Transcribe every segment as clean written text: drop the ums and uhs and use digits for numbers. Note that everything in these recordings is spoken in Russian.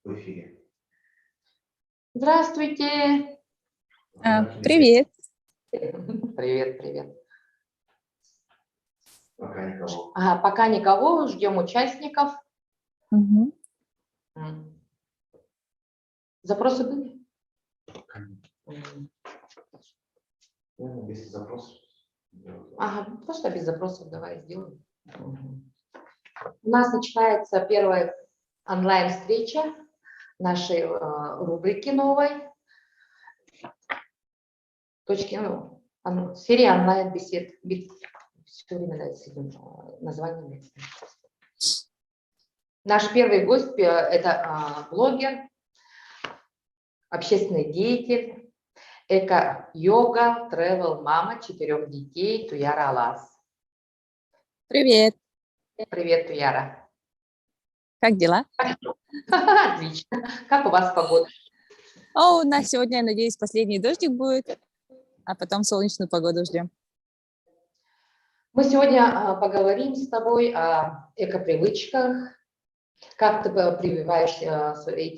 В эфире. Здравствуйте. Привет. Привет, привет. Пока никого. Ага, пока никого, ждем участников. Мгм. Запросы были? Пока нет. М. Ну, без запросов. Ага, просто без запросов давай сделаем. У нас начинается первая онлайн-встреча нашей рубрики новой. Серия онлайн-бесед. Все время да, с этим названием. Наш первый гость это блогер, общественный деятель, эко-йога, тревел-мама 4 детей Туяра Алас. Привет. Привет, Туяра. Как дела? Отлично. Как у вас погода? У нас сегодня, я надеюсь, последний дождик будет, а потом солнечную погоду ждем. Мы сегодня поговорим с тобой о эко-привычках. Как ты прививаешь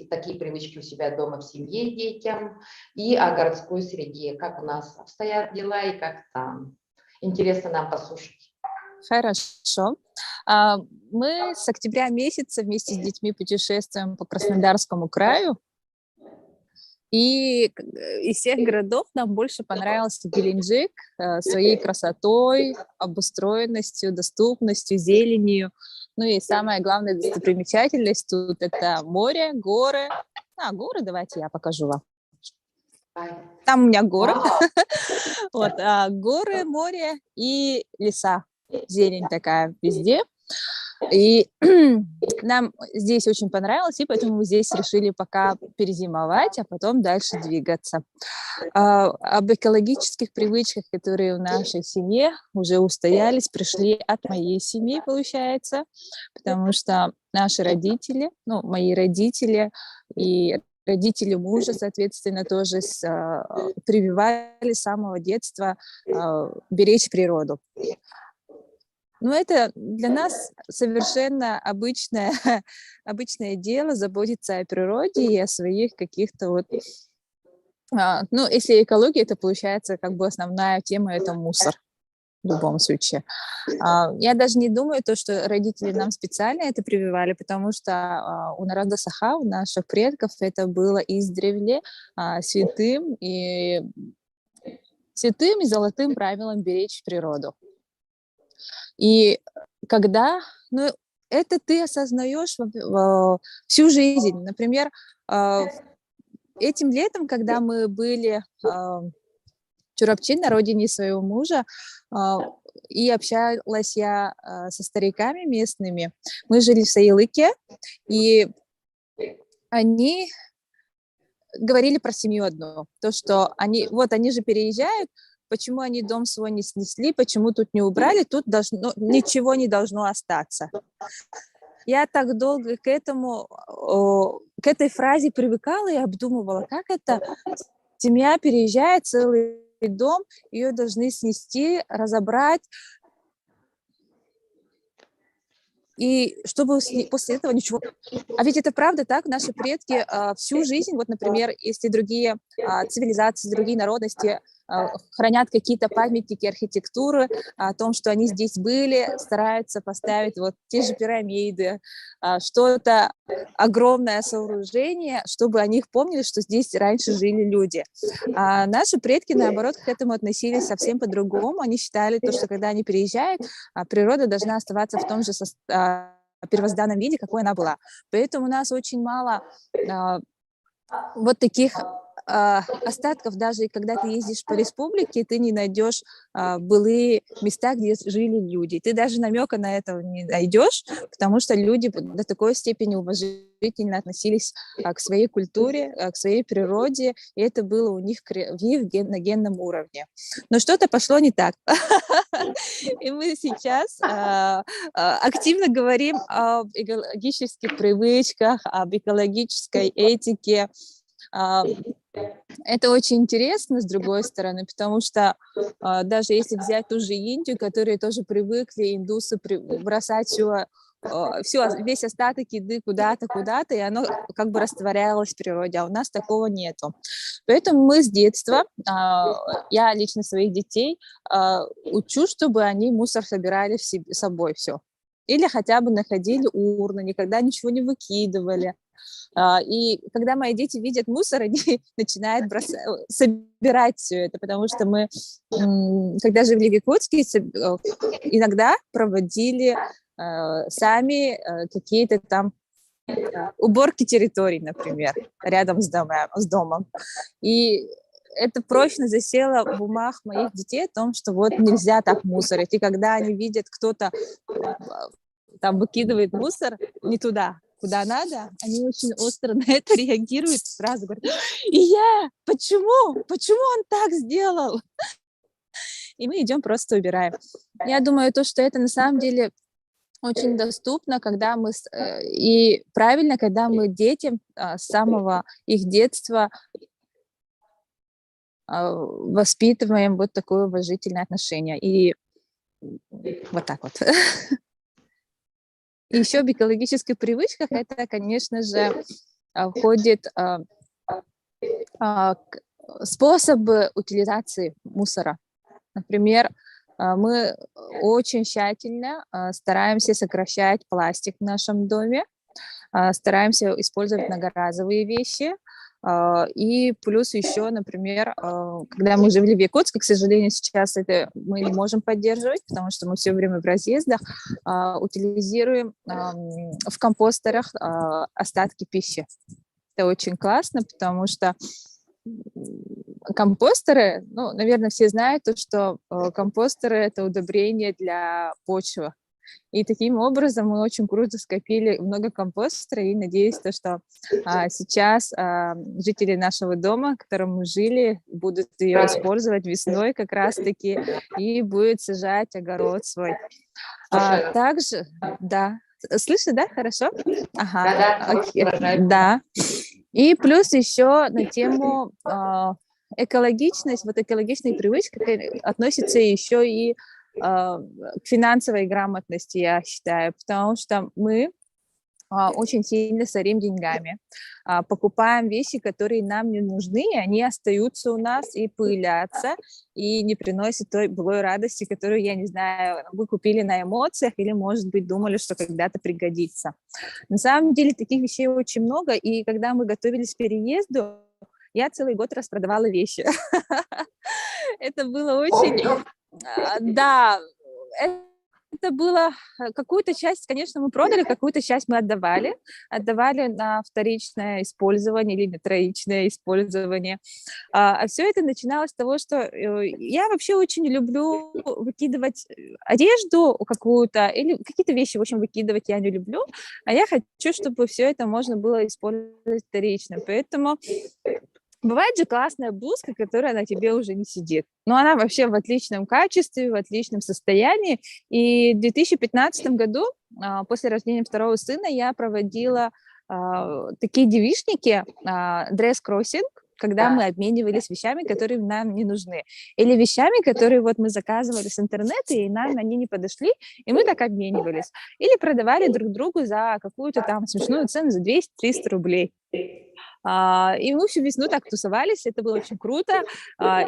такие привычки у себя дома, в семье, детям, и о городской среде. Как у нас обстоят дела и как там. Интересно нам послушать. Хорошо. Мы с октября месяца вместе с детьми путешествуем по Краснодарскому краю. И из всех городов нам больше понравился Геленджик своей красотой, обустроенностью, доступностью, зеленью. Ну и самая главная достопримечательность тут — это море, горы. Горы давайте я покажу вам. Там у меня горы. Вот, горы, море и леса. Зелень такая везде. И нам здесь очень понравилось, и поэтому мы здесь решили пока перезимовать, а потом дальше двигаться. Об экологических привычках, которые в нашей семье уже устоялись, пришли от моей семьи, получается, потому что наши родители, мои родители и родители мужа, соответственно, тоже прививали с самого детства беречь природу. Но это для нас совершенно обычное дело — заботиться о природе и о своих каких-то если экология, это получается как бы основная тема — это мусор в любом случае. Я даже не думаю, что родители нам специально это прививали, потому что у народа Саха, у наших предков, это было издревле святым и золотым правилом беречь природу. И когда, это ты осознаешь всю жизнь. Например, этим летом, когда мы были в Чурапчин, на родине своего мужа, и общалась я со стариками местными, мы жили в Саилыке, и они говорили про семью одну, то, что они же переезжают, почему они дом свой не снесли, почему тут не убрали, тут ничего не должно остаться. Я так долго к этой фразе привыкала и обдумывала, как это семья переезжает, целый дом, ее должны снести, разобрать, и чтобы после этого ничего... А ведь это правда так, наши предки всю жизнь, например, если другие цивилизации, другие народности хранят какие-то памятники архитектуры о том, что они здесь были, стараются поставить те же пирамиды, что-то огромное сооружение, чтобы о них помнили, что здесь раньше жили люди. А наши предки, наоборот, к этому относились совсем по-другому. Они считали, что когда они переезжают, природа должна оставаться в том же первозданном виде, какой она была. Поэтому у нас очень мало таких остатков. Даже когда ты ездишь по республике, ты не найдешь былые места, где жили люди. Ты даже намека на это не найдешь, потому что люди до такой степени уважительно относились к своей культуре, к своей природе, и это было у них на генном уровне. Но что-то пошло не так. И мы сейчас активно говорим об экологических привычках, об экологической этике. Это очень интересно, с другой стороны, потому что даже если взять ту же Индию, которые тоже привыкли, индусы, бросать все весь остаток еды куда-то, и оно как бы растворялось в природе, а у нас такого нету. Поэтому мы с детства, я лично своих детей учу, чтобы они мусор собирали с собой все. Или хотя бы находили урны, никогда ничего не выкидывали. И когда мои дети видят мусор, они начинают собирать все это, потому что мы, когда жили в Якутске, иногда проводили сами какие-то там уборки территорий, например, рядом с домом. И это прочно засело в умах моих детей о том, что вот нельзя так мусорить. И когда они видят, кто-то там выкидывает мусор не туда, куда надо, они очень остро на это реагируют, сразу говорят: и я, почему он так сделал? И мы идем просто убираем. Я думаю, что это на самом деле очень доступно, когда мы, и правильно, когда мы детям с самого их детства воспитываем вот такое уважительное отношение. И вот так вот. И еще в экологических привычках это, конечно же, входит способы утилизации мусора. Например, мы очень тщательно стараемся сокращать пластик в нашем доме, стараемся использовать многоразовые вещи. И плюс еще, например, когда мы жили в Якутске, к сожалению, сейчас это мы не можем поддерживать, потому что мы все время в разъездах, утилизируем в компостерах остатки пищи. Это очень классно, потому что компостеры, ну, наверное, все знают, что компостеры – это удобрение для почвы. И таким образом мы очень круто скопили много компостера, и надеюсь, что сейчас жители нашего дома, в котором мы жили, будут ее использовать весной как раз-таки и будут сажать огород свой. Также, да, слышно, да, хорошо? Ага, да. И плюс еще на тему экологичность, вот экологичные привычки относятся еще и к финансовой грамотности, я считаю, потому что мы очень сильно сорим деньгами, покупаем вещи, которые нам не нужны, и они остаются у нас и пылятся, и не приносят той былой радости, которую, я не знаю, вы купили на эмоциях или, может быть, думали, что когда-то пригодится. На самом деле таких вещей очень много, и когда мы готовились к переезду, я целый год распродавала вещи. Это было очень... Да, это было, какую-то часть, конечно, мы продали, какую-то часть мы отдавали на вторичное использование или на троичное использование. А все это начиналось с того, что я вообще очень люблю выкидывать одежду какую-то или какие-то вещи, в общем, выкидывать я не люблю, а я хочу, чтобы все это можно было использовать вторично. Поэтому бывает же классная блузка, которая на тебе уже не сидит. Но она вообще в отличном качестве, в отличном состоянии. И в 2015 году, после рождения второго сына, я проводила такие девичники, дресс-кроссинг, когда мы обменивались вещами, которые нам не нужны. Или вещами, которые вот мы заказывали с интернета, и нам они не подошли, и мы так обменивались. Или продавали друг другу за какую-то там смешную цену, за 200-300 рублей. И мы всю весну так тусовались, это было очень круто,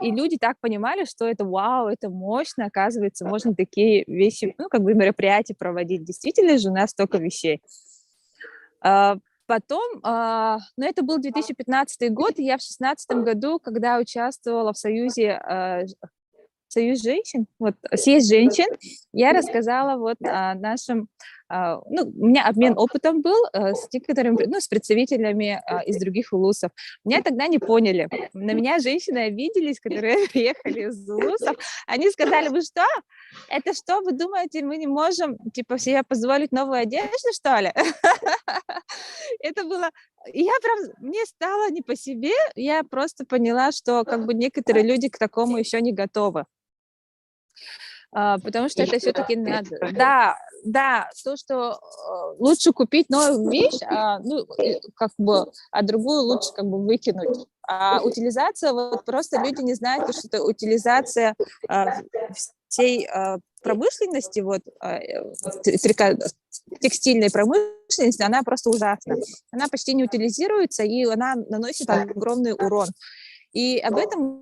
и люди так понимали, что это вау, это мощно, оказывается, можно такие вещи, ну, как бы мероприятия проводить. Действительно же у нас столько вещей. Потом, ну, это был 2015 год, и я в 2016 году, когда участвовала в союзе Союз женщин, вот съезд женщин, я рассказала вот о нашем, ну, у меня обмен опытом был с некоторыми, ну, с представителями из других улусов. Меня тогда не поняли. На меня женщины обиделись, которые приехали из улусов. Они сказали: вы что? Это что, вы думаете, мы не можем, типа, себе позволить новую одежду, что ли? Это было... Я прям, мне стало не по себе, я просто поняла, что как бы некоторые люди к такому еще не готовы. Потому что это все-таки надо. Да, то, что лучше купить новую вещь, ну, как бы, а другую лучше как бы выкинуть. А утилизация, вот просто люди не знают, что это утилизация всей промышленности, вот, текстильной промышленности, она просто ужасна. Она почти не утилизируется, и она наносит огромный урон. И об этом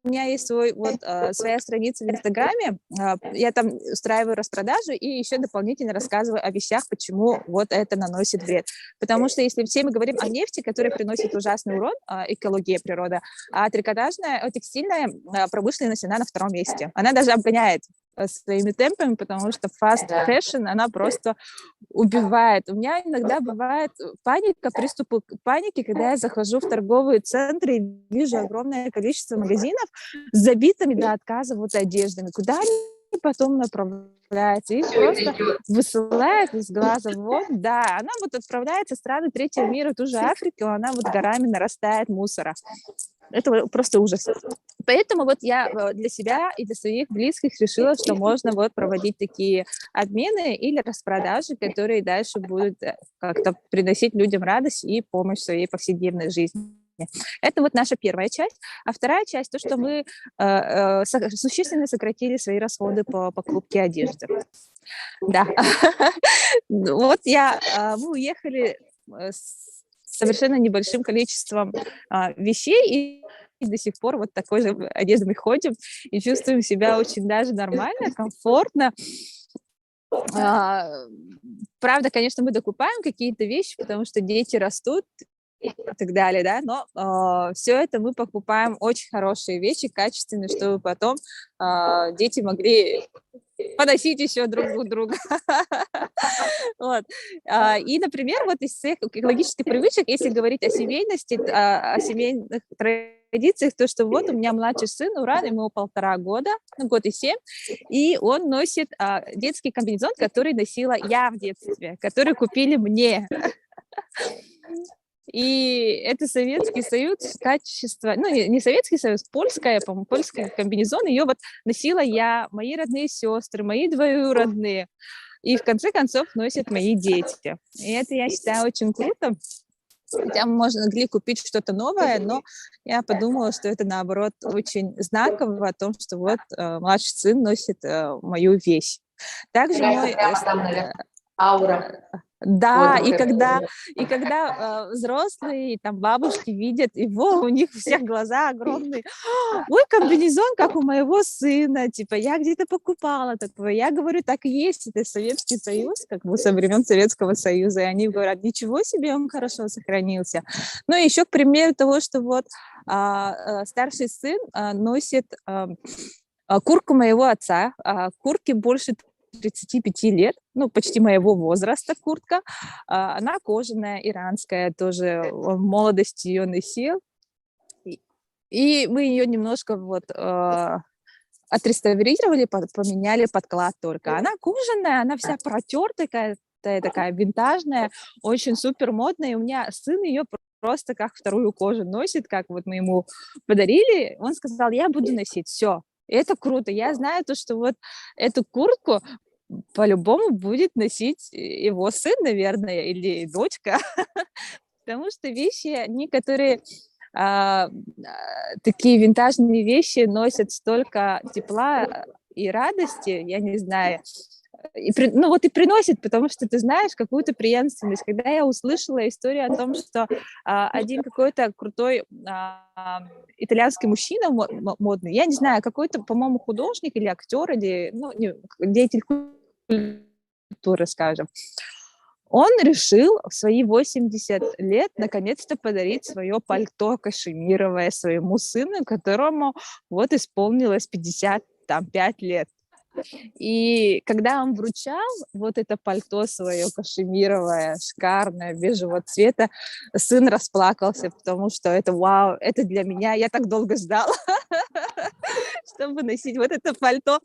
у меня есть своя страница в Инстаграме, я там устраиваю распродажу и еще дополнительно рассказываю о вещах, почему вот это наносит вред. Потому что если все мы говорим о нефти, которая приносит ужасный урон, экология, природа, а трикотажная, текстильная промышленность, она на втором месте. Она даже обгоняет своими темпами, потому что fast fashion, она просто убивает. У меня иногда бывает паника, приступы паники, когда я захожу в торговые центры и вижу огромное количество магазинов с забитыми до отказа вот одеждами. Куда они потом направляются? Их просто высылают из глаза вон. Да, она вот отправляется в страны третьего мира, ту же Африку, она вот горами нарастает мусора. Это просто ужас. Поэтому вот я для себя и для своих близких решила, что можно вот проводить такие обмены или распродажи, которые дальше будут как-то приносить людям радость и помощь в своей повседневной жизни. Это вот наша первая часть. А вторая часть, то, что мы существенно сократили свои расходы по покупке одежды. Да. Вот мы уехали с совершенно небольшим количеством вещей, и до сих пор вот такой же одеждой мы ходим и чувствуем себя очень даже нормально, комфортно. Правда, конечно, мы докупаем какие-то вещи, потому что дети растут и так далее, да, но все это мы покупаем очень хорошие вещи, качественные, чтобы потом дети могли поносить еще друг у друга. Вот. И, например, вот из всех экологических привычек, если говорить о семейности, о семейных традициях, то, что вот у меня младший сын Уран, ему 1,5 года, год и 7, и он носит детский комбинезон, который носила я в детстве, который купили мне. И это Советский Союз, качество, ну, не Советский Союз, польская, по-моему, польский комбинезон, ее вот носила я, мои родные сестры, мои двоюродные, и в конце концов носят мои дети. И это, я считаю, очень круто. Хотя мы могли купить что-то новое, но я подумала, что это, наоборот, очень знаково о том, что вот младший сын носит мою вещь. Также мой... Аура. Да, и когда взрослые, там, бабушки видят его, у них у всех глаза огромные. Ой, комбинезон, как у моего сына, типа, я где-то покупала такое. Я говорю, так и есть, это Советский Союз, как бы со времен Советского Союза, и они говорят, ничего себе, он хорошо сохранился. Ну, и еще к примеру того, что вот старший сын носит куртку моего отца, куртке больше 35 лет, ну, почти моего возраста куртка. Она кожаная, иранская, тоже в молодости ее носил. И мы ее немножко вот отреставрировали, поменяли подклад только. Она кожаная, она вся протертая, такая винтажная, очень супер модная. И у меня сын ее просто как вторую кожу носит, как вот мы ему подарили. Он сказал, я буду носить, все. Это круто. Я знаю то, что вот эту куртку по-любому будет носить его сын, наверное, или дочка. Потому что вещи, они, которые такие винтажные вещи носят столько тепла и радости, я не знаю, и приносит, потому что ты знаешь какую-то преемственность. Когда я услышала историю о том, что один какой-то крутой итальянский мужчина модный, я не знаю, какой-то, по-моему, художник или актер, или деятель культуры, скажем, он решил в свои 80 лет наконец-то подарить свое пальто кашемировое своему сыну, которому вот исполнилось 55 лет. И когда он вручал вот это пальто свое кашемировое, шикарное, бежевого цвета, сын расплакался, потому что это вау, это для меня, я так долго ждала, чтобы носить вот это пальто.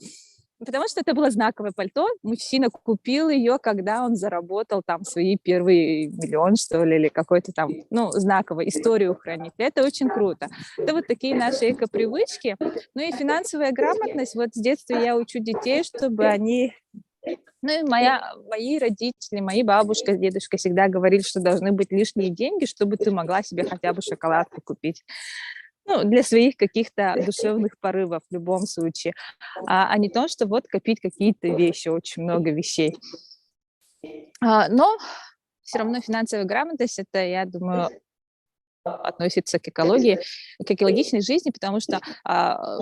Потому что это было знаковое пальто. Мужчина купил ее, когда он заработал там свои первые миллион, что ли, или какой-то там, знаковой историю хранить. Это очень круто. Это вот такие наши эко-привычки. Ну и финансовая грамотность. Вот с детства я учу детей, чтобы они... Ну и мои родители, мои бабушка, дедушка всегда говорили, что должны быть лишние деньги, чтобы ты могла себе хотя бы шоколадку купить. ну, для своих каких-то душевных порывов в любом случае, а не то, что вот копить какие-то вещи, очень много вещей. Но все равно финансовая грамотность, это, я думаю, относится к экологии, к экологичной жизни, потому что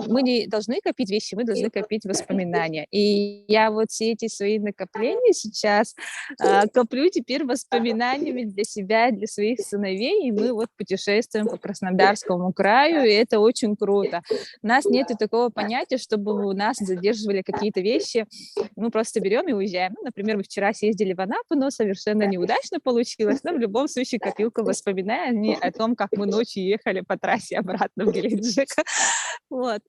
мы не должны копить вещи, мы должны копить воспоминания. И я вот все эти свои накопления сейчас коплю теперь воспоминаниями для себя, для своих сыновей, и мы вот путешествуем по Краснодарскому краю, и это очень круто. У нас нет такого понятия, чтобы у нас задерживали какие-то вещи, мы просто берем и уезжаем. Ну, например, мы вчера съездили в Анапу, но совершенно неудачно получилось, но в любом случае копилка воспоминаний о том, как мы ночью ехали по трассе обратно в Геленджик. Вот.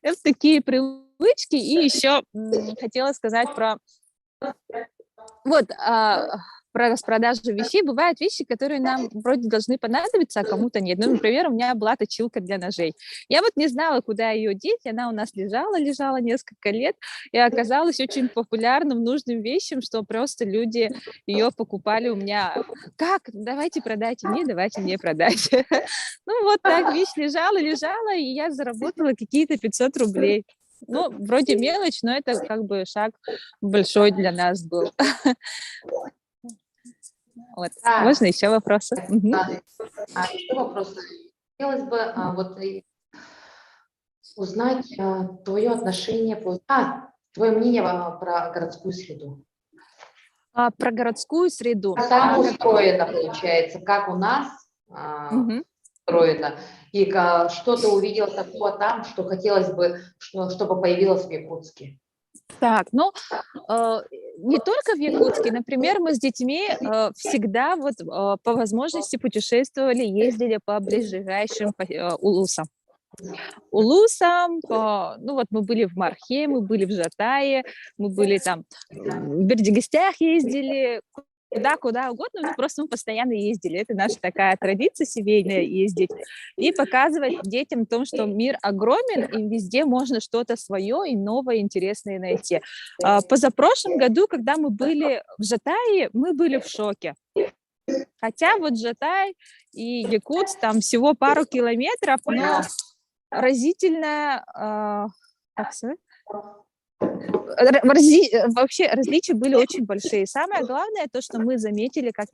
Это такие привычки. И еще хотела сказать про распродажу вещей. Бывают вещи, которые нам вроде должны понадобиться, а кому-то нет. Ну, например, у меня была точилка для ножей. Я вот не знала, куда ее деть. Она у нас лежала несколько лет и оказалась очень популярным, нужным вещью, что просто люди ее покупали у меня. Как? Давайте продайте мне, давайте мне продать. Ну, вот так вещь лежала, и я заработала какие-то 500 рублей. Ну, вроде мелочь, но это как бы шаг большой для нас был. Вот. Да. Можно еще вопросы? Еще вопрос. Хотелось бы узнать твое отношение, твое мнение про городскую среду. Про городскую среду. Как там устроено, получается, как у нас устроено, и что ты увидела такого там, что хотелось бы, чтобы появилось в Якутске? Так, ну, не только в Якутске. Например, мы с детьми всегда вот по возможности путешествовали, ездили по ближайшим улусам. Ну вот мы были в Мархе, мы были в Жатае, мы были там в Бердигестях ездили, куда угодно, но просто мы постоянно ездили. Это наша такая традиция семейная — ездить и показывать детям о том, что мир огромен, и везде можно что-то свое и новое, интересное найти. Позапрошлом году, когда мы были в Жатае, мы были в шоке. Хотя вот Жатай и Якутск, там всего пару километров, но разительно... Вообще различия были очень большие. Самое главное, то, что мы заметили, как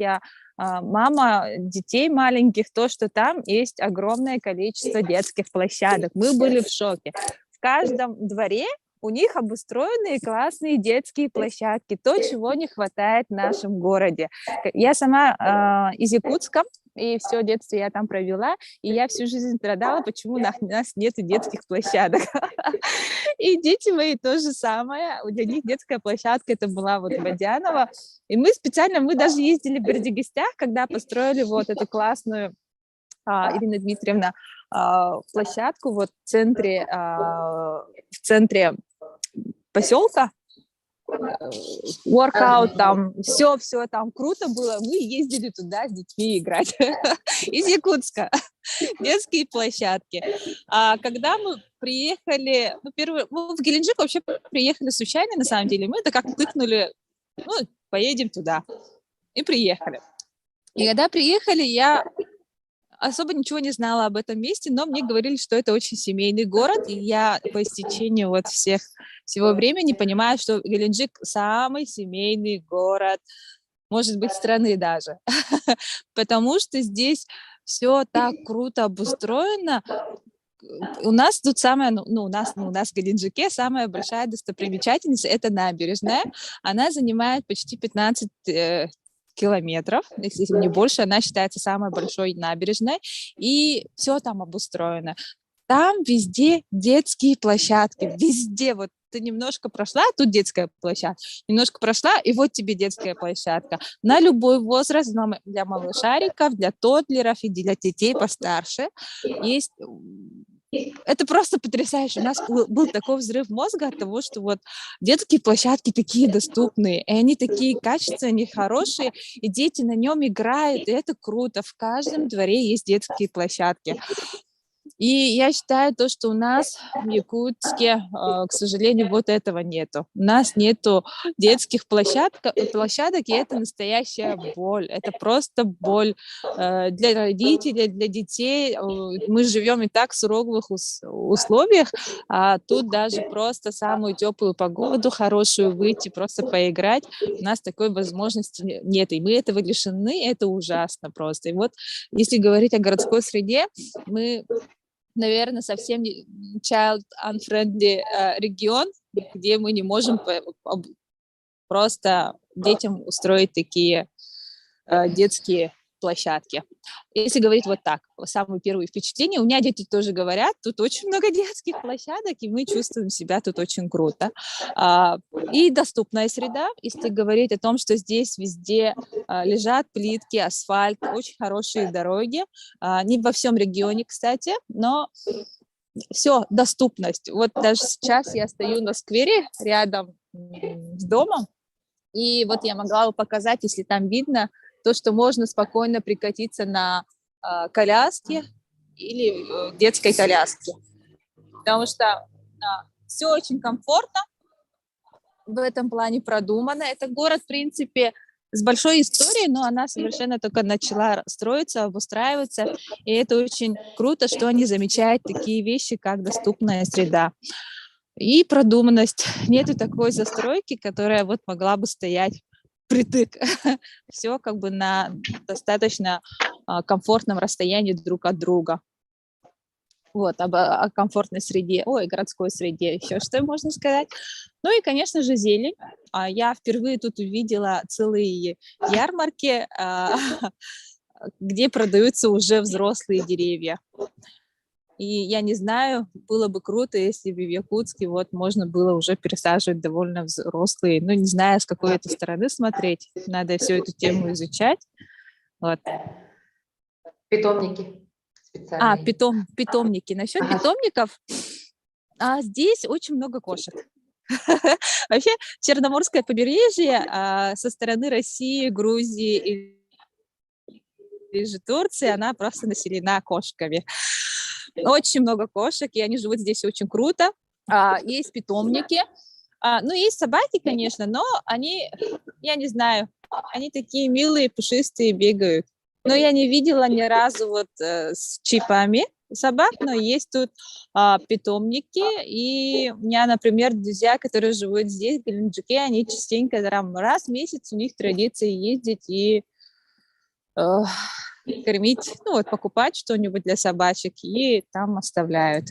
мама детей маленьких, то, что там есть огромное количество детских площадок. Мы были в шоке. В каждом дворе у них обустроенные классные детские площадки, то, чего не хватает в нашем городе. Я сама из Якутска, и все детство я там провела, и я всю жизнь страдала, почему у нас нет детских площадок. И дети мои то же самое. Для них детская площадка это была вот Водянова. И мы даже ездили в Бердигестях, когда построили вот эту классную, Ирина Дмитриевна, площадку вот в центре поселка. Воркаут, там все там круто было. Мы ездили туда с детьми играть из Якутска. Детские площадки. А когда мы приехали, мы в Геленджик вообще приехали случайно, на самом деле. Мы это как тыкнули, поедем туда. И приехали. И когда приехали, я особо ничего не знала об этом месте, но мне говорили, что это очень семейный город, и я по истечению вот всего времени понимаю, что Геленджик самый семейный город, может быть, страны даже, потому что здесь все так круто обустроено. У нас тут у нас в Геленджике самая большая достопримечательность — это набережная. Она занимает почти 15 километров, если не больше, она считается самой большой набережной, и все там обустроено. Там везде детские площадки, везде. Вот ты немножко прошла, тут детская площадка, немножко прошла, и вот тебе детская площадка. На любой возраст, для малышариков, для тодлеров и для детей постарше есть. Это просто потрясающе. У нас был такой взрыв мозга от того, что вот детские площадки такие доступные, и они такие качественные, они хорошие, и дети на нем играют, и это круто. В каждом дворе есть детские площадки. И я считаю то, что у нас в Якутске, к сожалению, вот этого нету. У нас нету детских площадок, и это настоящая боль. Это просто боль для родителей, для детей. Мы живем и так в суровых условиях, а тут даже просто самую теплую погоду, хорошую выйти, просто поиграть, у нас такой возможности нет. И мы этого лишены, это ужасно просто. И вот если говорить о городской среде, мы, наверное, совсем не child-unfriendly регион, где мы не можем просто детям устроить такие детские площадки. Если говорить вот так, самые первые впечатления, у меня дети тоже говорят, тут очень много детских площадок, и мы чувствуем себя тут очень круто. И доступная среда, если говорить о том, что здесь везде лежат плитки, асфальт, очень хорошие дороги, не во всем регионе, кстати, но все, доступность. Вот даже сейчас я стою на сквере рядом с домом, и вот я могла бы показать, если там видно, то, что можно спокойно прикатиться на коляске или детской коляске. Потому что все очень комфортно, в этом плане продумано. Это город, в принципе, с большой историей, но она совершенно только начала строиться, обустраиваться. И это очень круто, что они замечают такие вещи, как доступная среда. И продуманность. Нету такой застройки, которая вот могла бы стоять притык. Все как бы на достаточно комфортном расстоянии друг от друга. Вот, о комфортной среде, городской среде, еще что можно сказать. Ну и, конечно же, зелень. Я впервые тут увидела целые ярмарки, где продаются уже взрослые деревья. И я не знаю, было бы круто, если бы в Якутске вот можно было уже пересаживать довольно взрослые. Ну, не знаю, с какой это стороны смотреть. Надо всю эту тему изучать. Вот. Питомники специальные. Питомники. Насчет питомников, здесь очень много кошек. Вообще, Черноморское побережье со стороны России, Грузии и же Турции, она просто населена кошками. Очень много кошек, и они живут здесь очень круто. Есть питомники. Ну, есть собаки, конечно, но они, я не знаю, они такие милые, пушистые, бегают. Но я не видела ни разу вот с чипами собак, но есть тут питомники. И у меня, например, друзья, которые живут здесь, в Геленджике, они частенько там раз в месяц у них традиция ездить и кормить, ну вот покупать что-нибудь для собачек и там оставляют.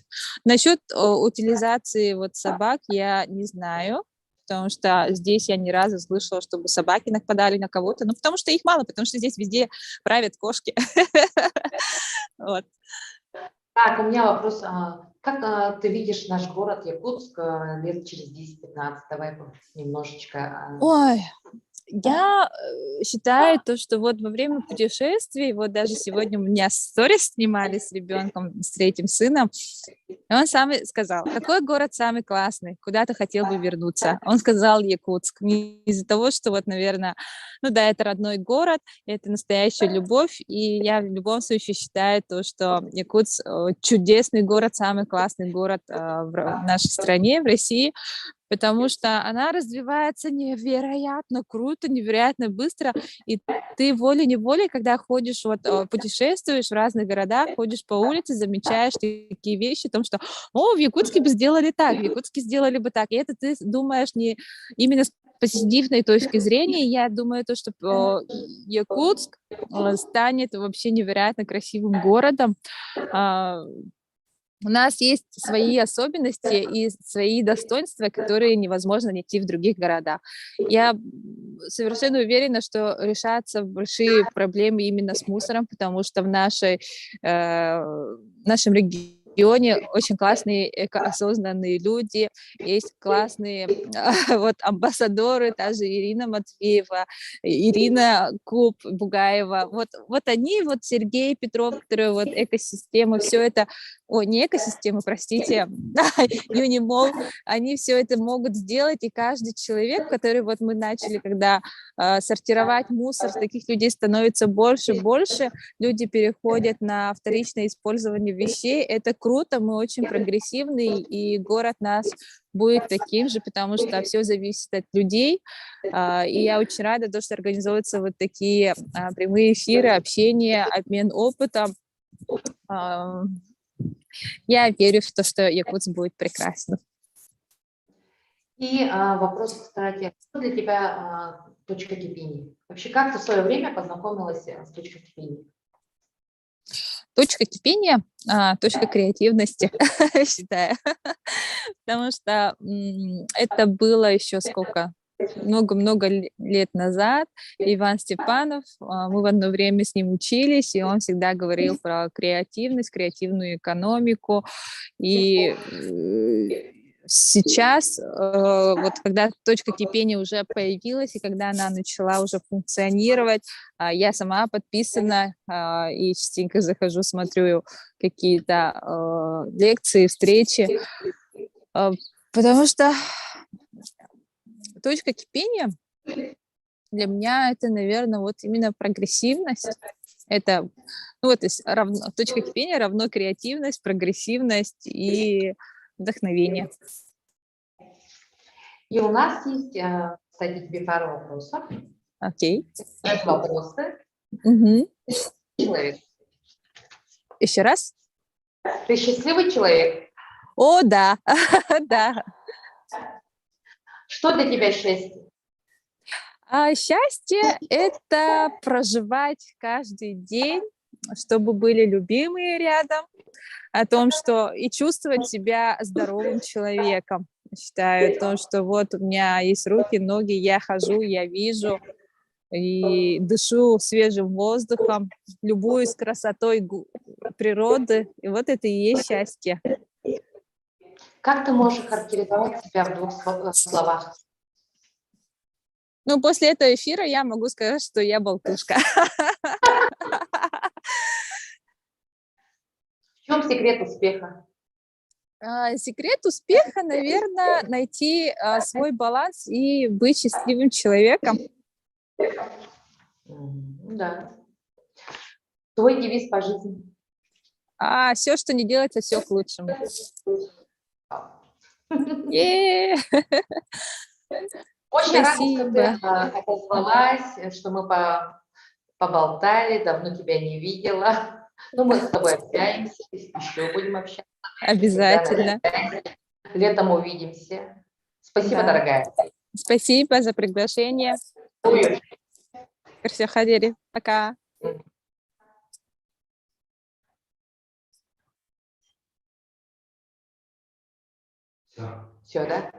Насчет утилизации вот собак я не знаю, потому что здесь я ни разу слышала, чтобы собаки нападали на кого-то, ну потому что их мало, потому что здесь везде правят кошки. Вот. Так, у меня вопрос. Как ты видишь наш город Якутск лет через 10-15? Давай немножечко. Ой, я считаю то, что вот во время путешествий, вот даже сегодня у меня сторис снимали с ребенком, с третьим сыном, и он сам сказал, какой город самый классный, куда ты хотел бы вернуться? Он сказал Якутск, не из-за того, что вот, наверное, ну да, это родной город, это настоящая любовь, и я в любом случае считаю то, что Якутск чудесный город, самый классный город в нашей стране, в России, потому что она развивается невероятно круто, невероятно быстро, и ты волей-неволей, когда ходишь, вот, путешествуешь в разных городах, ходишь по улице, замечаешь такие вещи, о том, что, в Якутске бы сделали так, в Якутске сделали бы так, и это ты думаешь не именно с позитивной точки зрения, я думаю, то, что Якутск станет вообще невероятно красивым городом. У нас есть свои особенности и свои достоинства, которые невозможно найти в других городах. Я совершенно уверена, что решатся большие проблемы именно с мусором, потому что в нашем регионе очень классные экоосознанные люди, есть классные вот амбассадоры, та же Ирина Матвеева, Ирина Куб-Бугаева. Вот они, вот Сергей Петров, которые вот экосистемы, все это, не экосистемы, простите, Юнимол, они все это могут сделать, и каждый человек, который вот мы начали, когда сортировать мусор, таких людей становится больше, люди переходят на вторичное использование вещей, это круто, мы очень прогрессивный, и город наш будет таким же, потому что все зависит от людей. И я очень рада, то, что организуются вот такие прямые эфиры, общение, обмен опытом. А, Я верю в то, что Якутск будет прекрасно. И вопрос, кстати, что для тебя точка кипения? Вообще, как ты в свое время познакомилась с точкой кипения? Точка кипения, точка креативности, считаю. Потому что это было еще сколько? Много-много лет назад. Иван Степанов, мы в одно время с ним учились, и он всегда говорил про креативность, креативную экономику. И сейчас, вот когда точка кипения уже появилась, и когда она начала уже функционировать, я сама подписана и частенько захожу, смотрю какие-то лекции, встречи, потому что точка кипения для меня это, наверное, вот именно прогрессивность. Это, ну вот, то есть точка кипения равно креативность, прогрессивность и вдохновение. И у нас есть, кстати, тебе пару вопросов. Окей. Вопросы. Мгм. Человек. Еще раз? Ты счастливый человек? О, да, да. Что для тебя счастье? Счастье– это проживать каждый день, чтобы были любимые рядом, о том, что и чувствовать себя здоровым человеком. Считаю, то, что вот у меня есть руки, ноги, я хожу, я вижу и дышу свежим воздухом, любуюсь красотой природы, и вот это и есть счастье. Как ты можешь охарактеризовать себя в двух словах? Ну, после этого эфира я могу сказать, что я болтушка. В чем секрет успеха? Секрет успеха, наверное, найти свой баланс и быть счастливым человеком. Да. Твой девиз по жизни? Все, что не делается, все к лучшему. Е-е-е. Очень рада, что Спасибо. ты отозвалась, что мы поболтали, давно тебя не видела. Ну, мы с тобой общаемся, еще будем общаться. Обязательно. Летом увидимся. Спасибо, Да. дорогая. Спасибо за приглашение. Все, ходили. Пока. Все. Все, да?